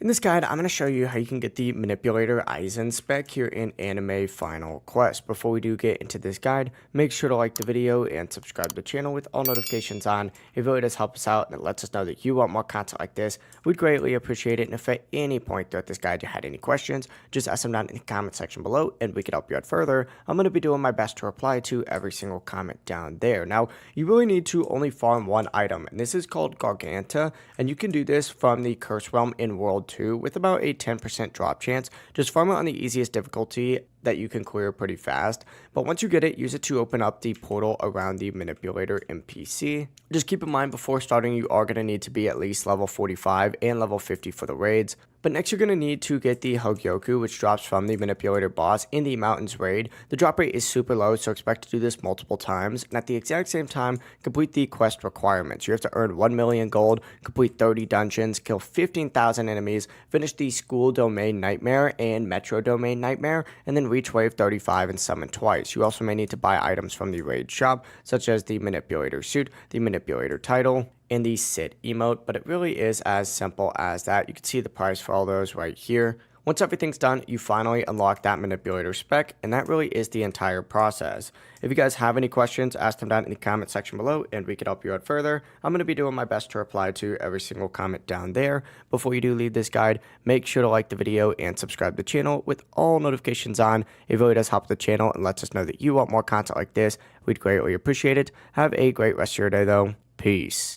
In this guide, I'm going to show you how you can get the Manipulator Aizen spec here in Anime Final Quest. Before we do get into this guide, make sure to like the video and subscribe to the channel with all notifications on. It really does help us out and it lets us know that you want more content like this. We'd greatly appreciate it, and if at any point throughout this guide you had any questions, just ask them down in the comment section below and we can help you out further. I'm going to be doing my best to reply to every single comment down there. Now, you really need to only farm one item, and this is called Garganta, and you can do this from the Curse Realm in World 2 with about a 10% drop chance. Just farm it on the easiest difficulty that you can clear pretty fast, but once you get it, use it to open up the portal around the Manipulator NPC. Just keep in mind, before starting you are going to need to be at least level 45 and level 50 for the raids. But next you're going to need to get the Hogyoku, which drops from the Manipulator boss in the Mountains raid. The drop rate is super low, so expect to do this multiple times, and at the exact same time, complete the quest requirements. You have to earn 1 million gold, complete 30 dungeons, kill 15,000 enemies, finish the School Domain Nightmare and Metro Domain Nightmare, and then reach wave 35 and summon twice. You also may need to buy items from the raid shop, such as the Manipulator suit, the Manipulator title, and the sit emote, but it really is as simple as that. You can see the price for all those right here. Once everything's done, you finally unlock that Manipulator spec, and that really is the entire process. If you guys have any questions, ask them down in the comment section below and we can help you out further. I'm going to be doing my best to reply to every single comment down there. Before you do leave this guide, make sure to like the video and subscribe to the channel with all notifications on. It really does help the channel and lets us know that you want more content like this. We'd greatly appreciate it. Have a great rest of your day though. Peace.